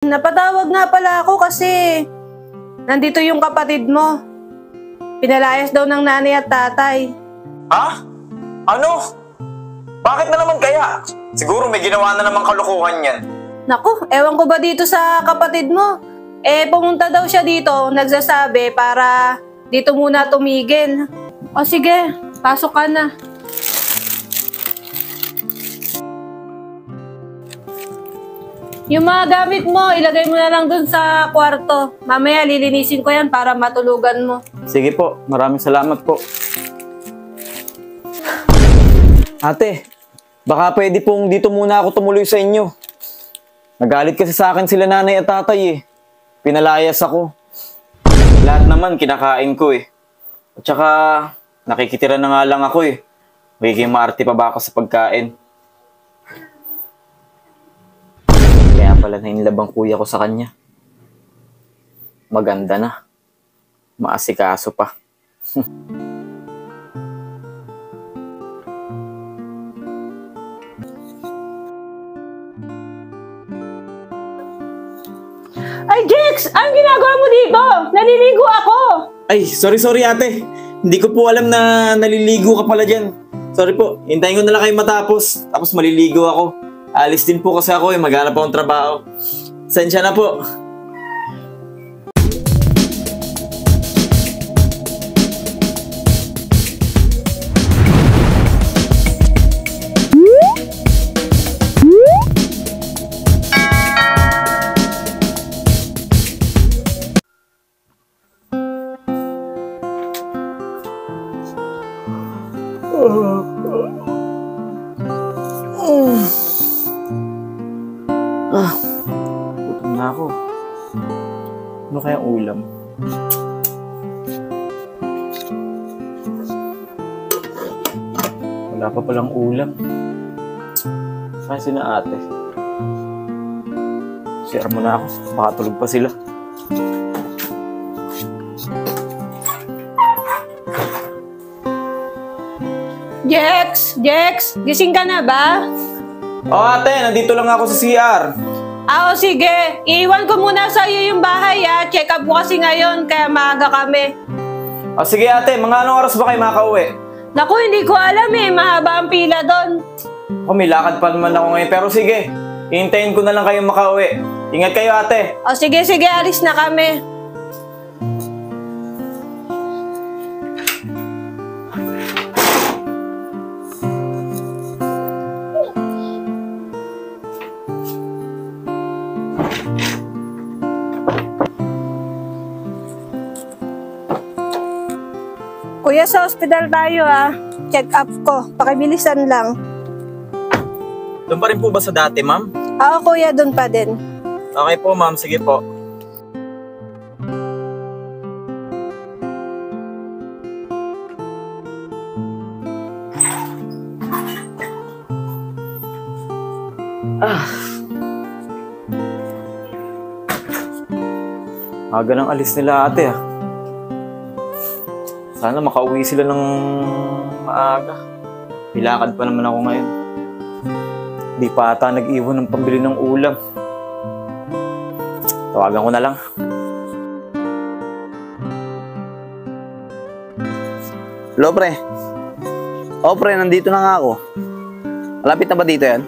Napatawag nga pala ako kasi nandito yung kapatid mo. Pinalayas daw ng nanay at tatay. Ha? Ano? Bakit na naman kaya? Siguro may ginawa na namang kalokohan yan. Naku, ewan ko ba dito sa kapatid mo? Pumunta daw siya dito, nagsasabi para dito muna tumigil. O sige, pasok ka na. Yung mga gamit mo, ilagay mo na lang dun sa kwarto. Mamaya lilinisin ko yan para matulugan mo. Sige po, maraming salamat po. Ate, baka pwede pong dito muna ako tumuloy sa inyo. Nagalit kasi sa akin sila nanay at tatay eh. Pinalayas ako. Lahat naman kinakain ko eh. At saka nakikitira na nga lang ako eh. Magiging maarte pa ba ako sa pagkain? Kaya pala nainlove ang kuya ko sa kanya. Maganda na. Maasikaso pa. Ay, Jex! Anong ginagawa mo dito? Naliligo ako! Ay, sorry ate. Hindi ko po alam na naliligo ka pala dyan. Sorry po, hintayin ko na lang kayo matapos. Tapos maliligo ako. Alis din po kasi ako eh, maghanap akong trabaho. Sensya na po. Gutom na ako. Ano kaya ulam? Wala pa palang ulam. Saan sina ate? Share mo na ako. Baka tulog pa sila. Jex! Gising ka na ba? Oh ate, nandito lang ako sa CR. O sige. Iiwan ko muna sa iyo yung bahay Check up ko kasi ngayon, kaya maaga kami. O sige ate, mga anong oras ba kayo makauwi? Naku, hindi ko alam mahaba ang pila doon. Oh, may lakad pa naman ako ngayon. Pero sige, hihintayin ko na lang kayo makauwi. Ingat kayo ate. O sige, alis na kami. Kuya, sa ospital tayo Check up ko. Pakibilisan lang. Doon pa rin po ba sa dati, ma'am? Oo, kuya, doon pa din. Okay po, ma'am. Sige po. Aga ng alis nila ate Sana makauwi sila ng maaga. Pilakad pa naman ako ngayon. Di pa ata nag-iwan ng pambili ng ulam. Tawagan ko na lang. Hello, pre. Oh, pre, nandito na nga ako. Malapit na ba dito yan?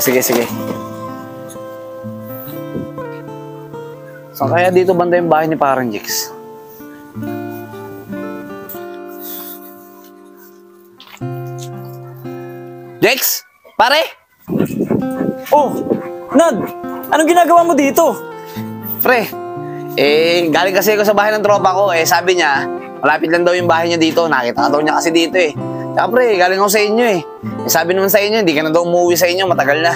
Sige. Saan kaya dito banda yung bahay ni parang Jex? Jex? Pare? Oh! Nad! Anong ginagawa mo dito? Pre, galing kasi ako sa bahay ng tropa ko. Sabi niya, malapit lang daw yung bahay niya dito. Nakita ka daw niya kasi dito Tsaka pre, galing ako sa inyo sabi naman sa inyo, hindi ka na daw umuwi sa inyo, matagal na.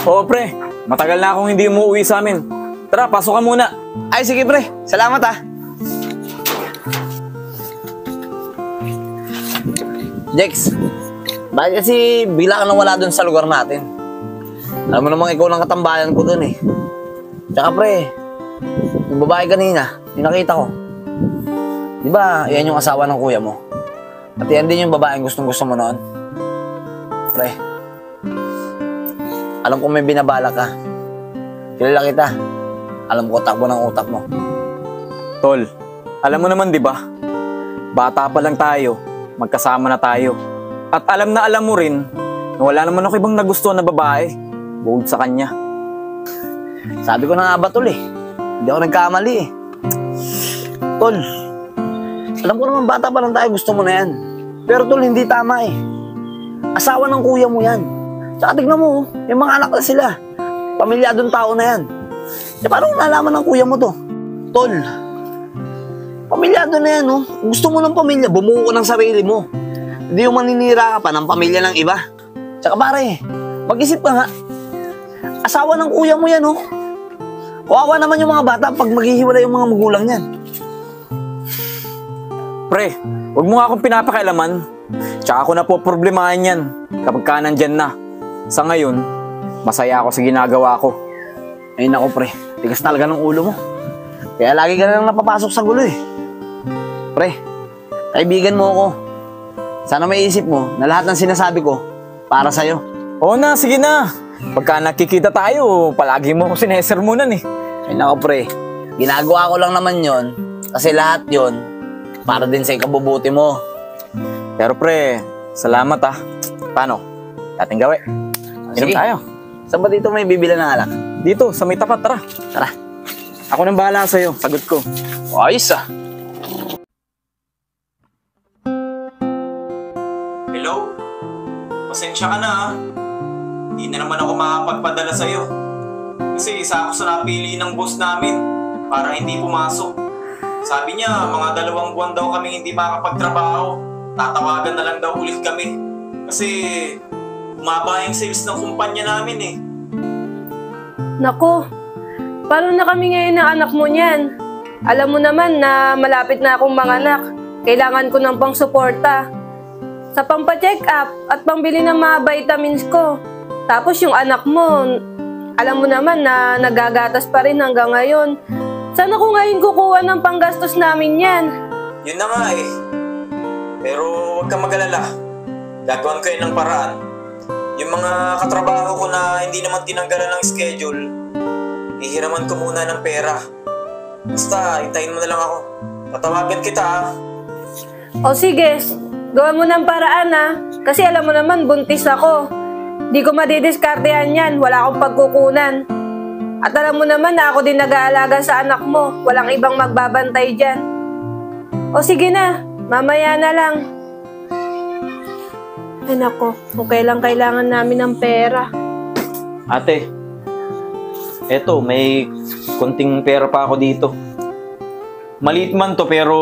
Oo pre, matagal na akong hindi umuwi sa amin. Tara, pasok ka muna. Ay, sige pre. Salamat Jex, bakit kasi bigla ka nang wala dun sa lugar natin? Alam mo namang ikaw lang katambayan ko dun Tsaka pre, yung babae kanina, yung nakita ko. Di ba, yan yung asawa ng kuya mo? At yan din yung babaeng gustong-gusto mo noon. Pre, alam kong may binabala ka. Kilala kita. Alam ko takbo ng utak mo. Tol, alam mo naman 'di ba? Bata pa lang tayo, magkasama na tayo. At alam na alam mo rin na wala naman ako ibang nagustuhan na babae bukod sa kanya. Sabi ko na nga ba, Tol eh. Hindi ako nagkamali eh. Tol, alam ko naman bata pa lang tayo, gusto mo na yan. Pero Tol, hindi tama eh. Asawa ng kuya mo yan. Tsaka tignan mo, yung mga anak na sila. Pamilyadong tao na yan. E paano nalaman ng kuya mo to? Tol, pamilyado na yan, no? Gusto mo ng pamilya, bumuo ko ng sarili mo. Hindi yung maninira ka pa ng pamilya ng iba. Tsaka pare, mag-isip ka nga. Asawa ng kuya mo yan, no? Kawawa naman yung mga bata pag maghihiwalay yung mga magulang yan. Pre, huwag mo nga akong pinapakialaman. Tsaka ako na po problemahan yan kapag ka nandyan na. Sa ngayon, masaya ako sa ginagawa ko. Ayun ako, pre. Tigas talaga ng ulo mo. Kaya lagi ka na lang napapasok sa gulo eh. Pre, kaibigan mo ako. Sana maiisip mo na lahat ng sinasabi ko para sa'yo. Oo na, sige na. Pagka nakikita tayo, palagi mo ako sinesermonan eh. Ayun ako, pre. Ginagawa ko lang naman yon kasi lahat yon para din sa ikabubuti mo. Pero pre, salamat ah. Paano? Dating gawi. Inom Sige. tayo. Saan ba dito may bibila ng alak? Dito, sa may tapat, tara. Tara. Ako nang bahala sa'yo, sagot ko. Ayos ah. Hello? Pasensya ka na ah. Hindi na naman ako makapagpadala sa'yo. Kasi isa ako sa napili ng boss namin para hindi pumasok. Sabi niya, mga 2 buwan daw kami hindi makakapagtrabaho. Tatawagan na lang daw ulit kami. Kasi bumaba yung sales ng kumpanya namin eh. Nako, paano na kami ngayon ng anak mo niyan? Alam mo naman na malapit na akong manganak. Kailangan ko ng pang-suporta. Sa pampa-check up at pambili ng mga vitamins ko. Tapos yung anak mo, alam mo naman na nagagatas pa rin hanggang ngayon. Saan ako ngayon kukuha ng panggastos namin yan? Yun na nga eh. Pero huwag kang mag-alala. Gagawin ko yun ng paraan. Yung mga katrabaho ko na hindi naman tinanggalan ng schedule, ihiraman ko muna ng pera. Basta, hintayin mo na lang ako. Tatawagan kita ah. O sige, gawa mo ng paraan ha. Kasi alam mo naman, buntis ako. Di ko madidiskartehan yan, wala akong pagkukunan. At alam mo naman na ako din nag-aalaga sa anak mo. Walang ibang magbabantay dyan. O sige na, mamaya na lang. Ay nako, kung kailan kailangan namin ng pera. Ate, eto, may konting pera pa ako dito. Maliit man to pero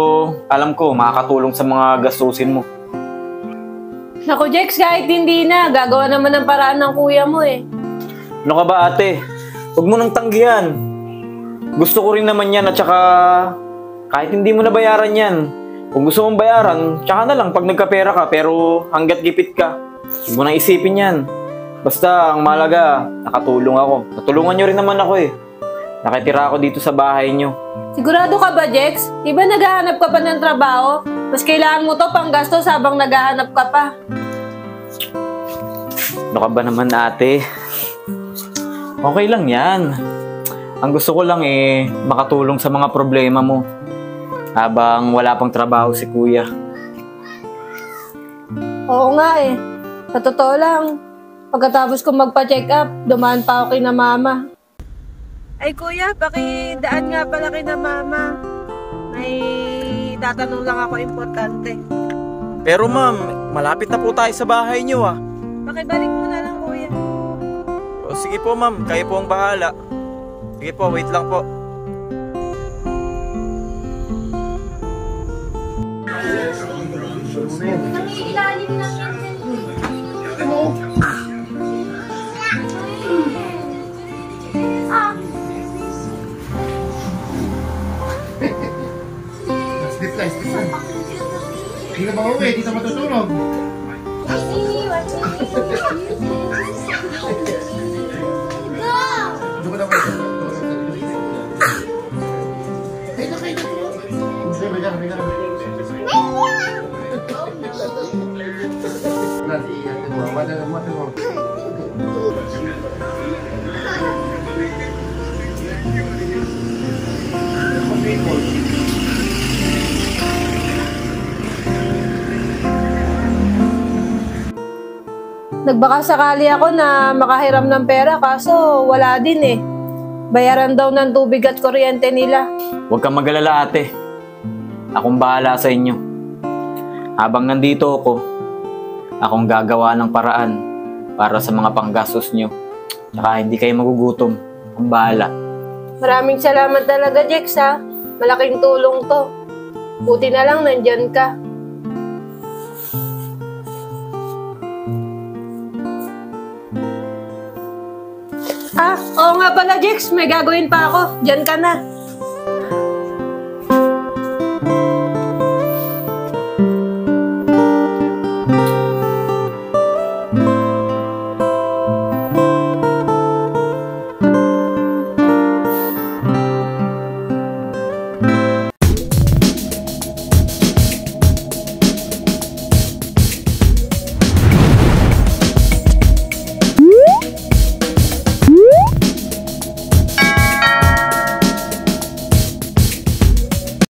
alam ko makakatulong sa mga gastusin mo. Naku Jex, kahit hindi na, gagawa naman ng paraan ng kuya mo eh. Ano ka ba ate? Huwag mo nang tanggihan. Gusto ko rin naman yan at saka kahit hindi mo nabayaran yan. Kung gusto mong bayaran, tsaka na lang pag nagkapera ka pero hanggat gipit ka. Huwag mo nang isipin yan. Basta ang mahalaga, nakatulong ako. Natulungan nyo rin naman ako eh. Nakitira ako dito sa bahay nyo. Sigurado ka ba Jex? Di ba naghahanap ka pa ng trabaho? Mas kailangan mo to pang gastos habang naghahanap ka pa. Ano ka ba naman ate? Okay lang yan. Ang gusto ko lang eh, makatulong sa mga problema mo. Habang wala pang trabaho si kuya. Oo nga eh. Sa totoo lang, pagkatapos ko magpa-check up, dumaan pa ako kay na mama. Ay kuya, pakidaan nga pala kay na mama. May tatanong lang ako importante. Pero ma'am, malapit na po tayo sa bahay niyo ah. Pakibalik mo na lang kuya. O, sige po ma'am, kayo po ang bahala. Sige po, wait lang po. Sleep na. Hindi na mauwi, hindi na matutulog. Hindi ko na Nagbaka sakali ako na makahiram ng pera kaso wala din eh. Bayaran daw ng tubig at kuryente nila. Huwag kang magalala ate. Akong bahala sa inyo. Habang nandito ako, akong gagawa ng paraan para sa mga panggastos nyo. Tsaka hindi kayo magugutom. Akong bahala. Maraming salamat talaga, Jex ha. Malaking tulong to. Buti na lang nandyan ka. Oo nga pala, Jex. May gagawin pa ako. Diyan ka na.